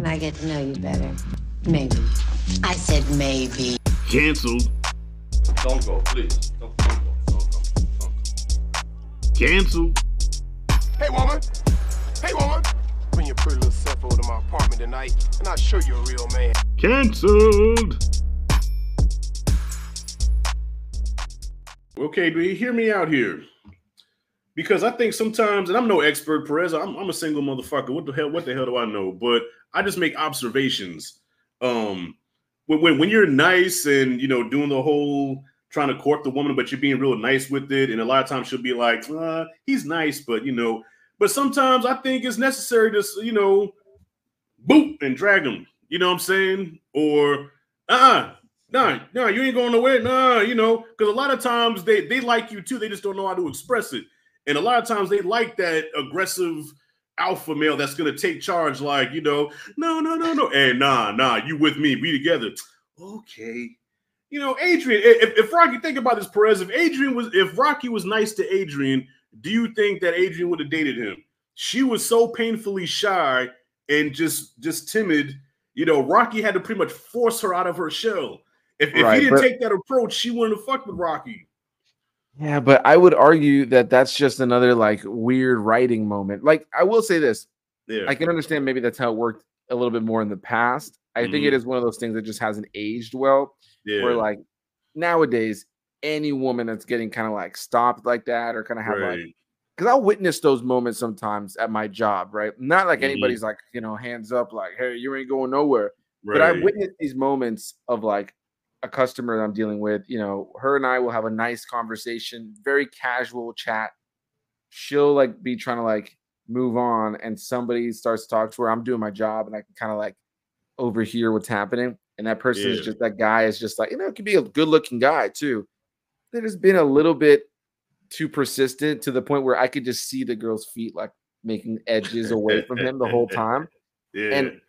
Can I get to know you better? Maybe. I said maybe. Canceled. Don't go, please. Don't go. Don't go. Canceled. Hey, woman. Hey, woman. Bring your pretty little self over to my apartment tonight, and I'll show you a real man. Canceled. Okay, do you hear me out here? Because I think sometimes, and I'm no expert, Perez. I'm a single motherfucker. What the hell do I know? But I just make observations. When you're nice and doing the whole trying to court the woman, but you're being real nice with it, and a lot of times she'll be like, he's nice, but But sometimes I think it's necessary to boop and drag him. You know what I'm saying? Or no, you ain't going nowhere. Because a lot of times they like you too. They just don't know how to express it. And a lot of times they like that aggressive alpha male that's going to take charge, like, no. And nah, you with me, we together. Okay. Adrian, if Rocky, think about this, Perez, if Rocky was nice to Adrian, do you think that Adrian would have dated him? She was so painfully shy and just timid. Rocky had to pretty much force her out of her shell. If he didn't take that approach, she wouldn't have fucked with Rocky. Yeah, but I would argue that that's just another weird writing moment. I will say this. Yeah. I can understand maybe that's how it worked a little bit more in the past. I think it is one of those things that just hasn't aged well. Yeah. Where nowadays, any woman that's getting kind of stopped like that or kind of have because I'll witness those moments sometimes at my job, right? Not anybody's hands up, hey, you ain't going nowhere. Right. But I've witnessed these moments of a customer that I'm dealing with, her and I will have a nice conversation, very casual chat. She'll be trying to move on, and somebody starts to talk to her. I'm doing my job, and I can kind of overhear what's happening. And that person is just, that guy is just it could be a good looking guy too. That has been a little bit too persistent to the point where I could just see the girl's feet making edges away from him the whole time. Yeah. And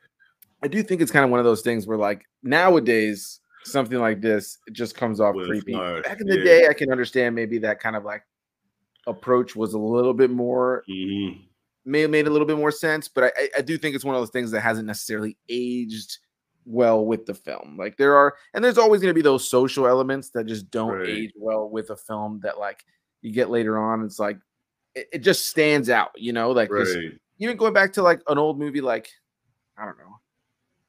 I do think it's kind of one of those things where nowadays, something like this, it just comes off creepy. Back in the day, I can understand maybe that kind of approach was a little bit more, may have made a little bit more sense, but I do think it's one of those things that hasn't necessarily aged well with the film. There's always going to be those social elements that just don't age well with a film that you get later on. It's it just stands out, even going back to an old movie, I don't know,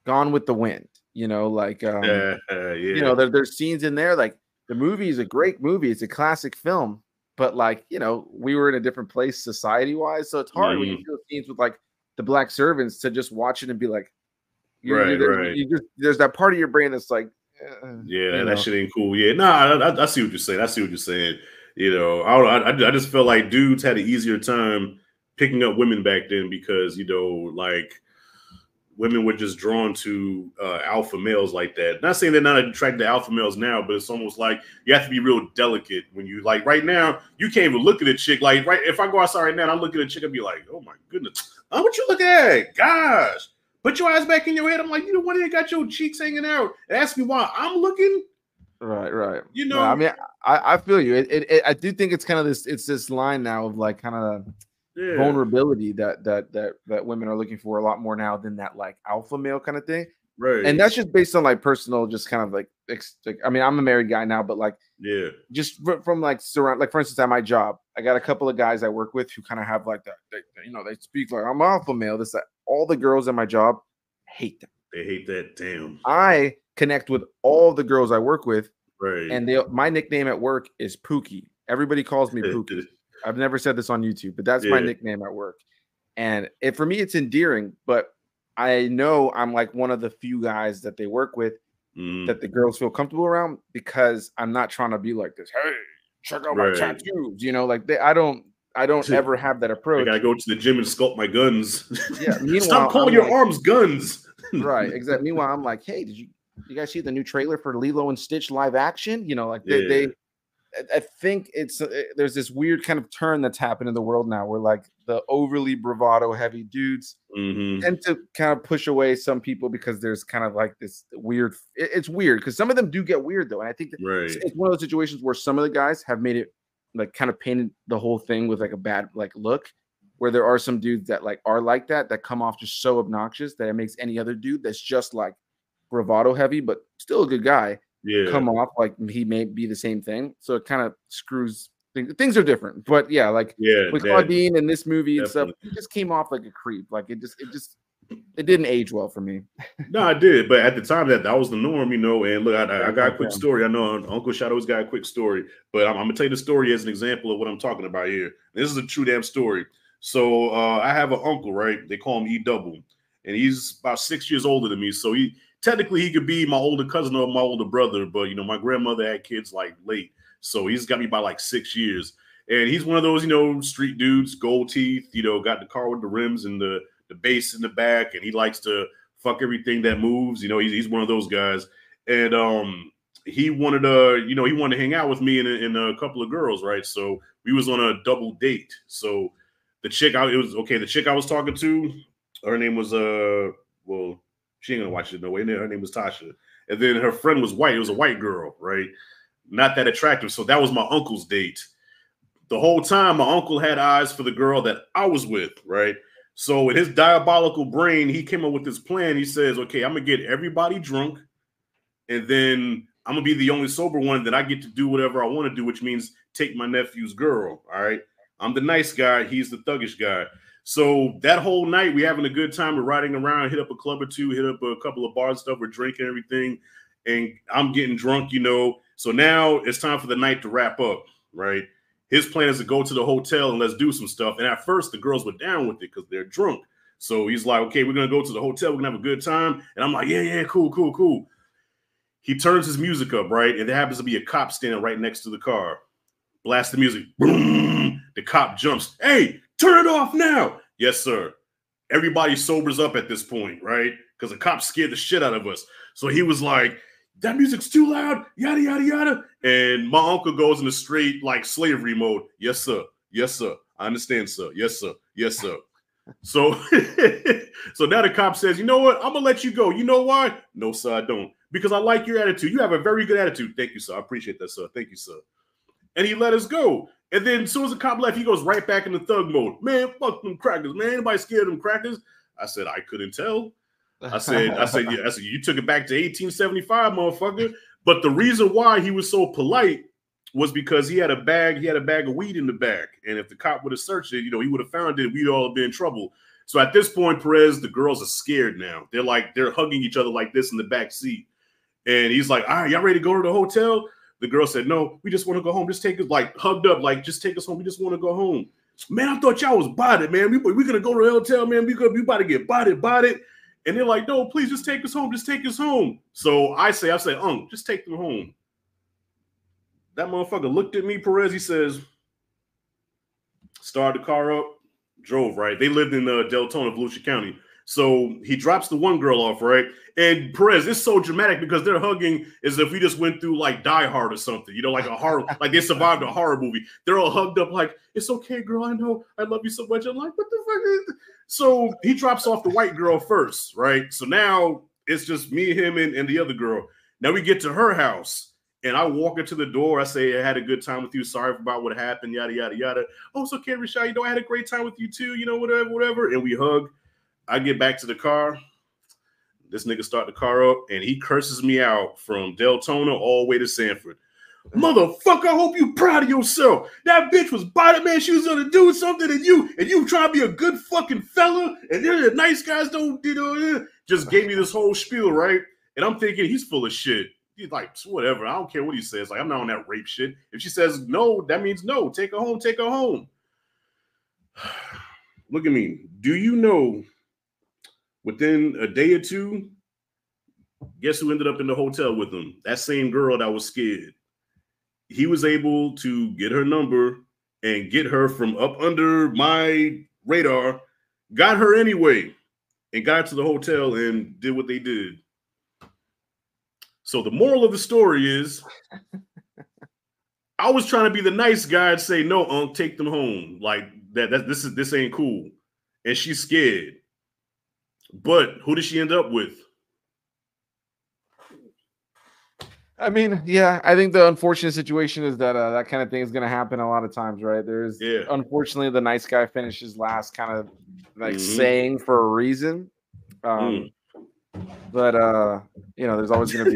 Gone with the Wind. There's scenes in there the movie is a great movie. It's a classic film, but we were in a different place society wise, so it's hard when you feel scenes with the black servants to just watch it and be there's that part of your brain that's that shit ain't cool. Yeah, I see what you're saying. I just felt like dudes had an easier time picking up women back then because women were just drawn to alpha males like that. Not saying they're not attracted to alpha males now, but it's almost like you have to be real delicate when you right now, you can't even look at a chick. If I go outside right now and I look at a chick, I'd be like, oh my goodness. Oh, what you looking at? Gosh. Put your eyes back in your head. I'm like, you the one that got your cheeks hanging out. And ask me why I'm looking. Right. I mean, I feel you. I do think it's kind of this line now of kind of vulnerability that women are looking for a lot more now than that alpha male kind of thing, right? And that's just based on personal, just kind of I mean, I'm a married guy now, but just from surround, for instance, at my job, I got a couple of guys I work with who kind of have that they speak I'm alpha male. This, that. All the girls at my job hate them. They hate that. Damn. I connect with all the girls I work with, right? And my nickname at work is Pookie. Everybody calls me Pookie. I've never said this on YouTube, but that's my nickname at work. And for me, it's endearing, but I know I'm one of the few guys that they work with that the girls feel comfortable around because I'm not trying to be like this. Hey, check out my tattoos. I don't ever have that approach. I gotta go to the gym and sculpt my guns. Yeah. Meanwhile, stop calling your arms guns. Right. Exactly. Meanwhile, I'm like, hey, did you guys see the new trailer for Lilo and Stitch live action? I think there's this weird kind of turn that's happened in the world now where the overly bravado heavy dudes tend to kind of push away some people because there's kind of this weird, it's weird because some of them do get weird though. And I think that it's one of those situations where some of the guys have made it kind of painted the whole thing with a bad look. where there are some dudes that like are like that come off just so obnoxious that it makes any other dude that's just like bravado heavy, but still a good guy, come off like he may be the same thing. So it kind of screws things. Things are different, but yeah, like with Claudine in this movie and stuff, he just came off like a creep. Like it didn't age well for me. No, I did, but at the time that was the norm, you know. And look, I got a quick story. I know Uncle Shadow's got a quick story, but I'm gonna tell you the story as an example of what I'm talking about here. This is a true damn story. So I have an uncle, right? They call him E Double, and he's about 6 years older than me. So he could be my older cousin or my older brother, but you know, my grandmother had kids like late, so he's got me by like 6 years. And he's one of those, you know, street dudes, gold teeth, you know, got the car with the rims and the bass in the back, and he likes to fuck everything that moves. You know, he's one of those guys. And he wanted to hang out with me and a couple of girls, right? So we was on a double date. So the chick I was talking to, her name was well, she ain't gonna watch it no way. Her name was Tasha. And then her friend was white. It was a white girl, right? Not that attractive. So that was my uncle's date. The whole time my uncle had eyes for the girl that I was with, right? So in his diabolical brain, he came up with this plan. He says, okay, I'm going to get everybody drunk, and then I'm going to be the only sober one that I get to do whatever I want to do, which means take my nephew's girl, all right? I'm the nice guy. He's the thuggish guy. So that whole night, we're having a good time. We're riding around, hit up a club or two, hit up a couple of bars and stuff. We're drinking everything, and I'm getting drunk, you know. So now it's time for the night to wrap up, right? His plan is to go to the hotel and let's do some stuff. And at first, the girls were down with it because they're drunk. So he's like, okay, we're going to go to the hotel. We're going to have a good time. And I'm like, yeah, cool. He turns his music up, right? And there happens to be a cop standing right next to the car. Blast the music. Boom. The cop jumps. Hey, turn it off now. Yes, sir. Everybody sobers up at this point, right? Because the cop scared the shit out of us. So he was like, that music's too loud, yada, yada, yada. And my uncle goes in a straight, like, slavery mode. Yes, sir. Yes, sir. I understand, sir. Yes, sir. Yes, sir. So, so now the cop says, you know what? I'm going to let you go. You know why? No, sir, I don't. Because I like your attitude. You have a very good attitude. Thank you, sir. I appreciate that, sir. Thank you, sir. And he let us go. And then as soon as the cop left, he goes right back into thug mode. Man, fuck them crackers, man. Anybody scared of them crackers? I said, I couldn't tell. I said, you took it back to 1875, motherfucker. But the reason why he was so polite was because he had a bag of weed in the back. And if the cop would have searched it, you know, he would have found it. We'd all have been in trouble. So at this point, Perez, the girls are scared now. They're hugging each other like this in the back seat. And he's like, all right, y'all ready to go to the hotel? The girl said, no, we just want to go home. Just take us, like, hugged up, like, just take us home. We just want to go home. Man, I thought y'all was bodied, man. We're going to go to the hotel, man. We about to get bodied. And they're like, no, please just take us home. Just take us home. So I say, just take them home. That motherfucker looked at me, Perez. He says, started the car up, drove, right? They lived in Deltona, Volusia County. So he drops the one girl off, right? And Perez, it's so dramatic because they're hugging as if we just went through like Die Hard or something, you know, like a horror, like they survived a horror movie. They're all hugged up like, it's okay, girl. I know. I love you so much. I'm like, what the fuck is? So he drops off the white girl first, right? So now it's just me, him, and the other girl. Now we get to her house, and I walk into the door. I say, I had a good time with you. Sorry about what happened, yada, yada, yada. Oh, it's okay, Rashad. You know, I had a great time with you too, you know, whatever. And we hug. I get back to the car. This nigga start the car up, and he curses me out from Deltona all the way to Sanford. Motherfucker, I hope you proud of yourself. That bitch was body, man. She was gonna do something, and you trying to be a good fucking fella, and they're the nice guys don't, you know, just gave me this whole spiel, right? And I'm thinking he's full of shit. He's like, whatever. I don't care what he says. Like, I'm not on that rape shit. If she says no, that means no. Take her home. Take her home. Look at me. Do you know? Within a day or two, guess who ended up in the hotel with him? That same girl that was scared. He was able to get her number and get her from up under my radar, got her anyway, and got to the hotel and did what they did. So the moral of the story is, I was trying to be the nice guy and say, no, Unc, take them home. Like this ain't cool. And she's scared. But who did she end up with? I mean, yeah, I think the unfortunate situation is that that kind of thing is going to happen a lot of times, right? There's unfortunately the nice guy finishes last, kind of like saying for a reason. But you know, there's always going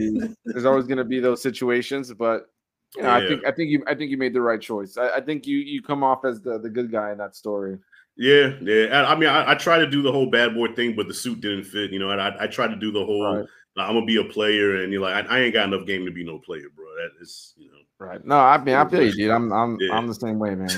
to be those situations. But you know, I think you made the right choice. I think you come off as the good guy in that story. Yeah. I mean, I tried to do the whole bad boy thing, but the suit didn't fit. You know, and I tried to do the whole I'm gonna be a player, and you're like, I ain't got enough game to be no player, bro. That is, you know. Right. No, I mean, I feel you, dude. I'm the same way, man.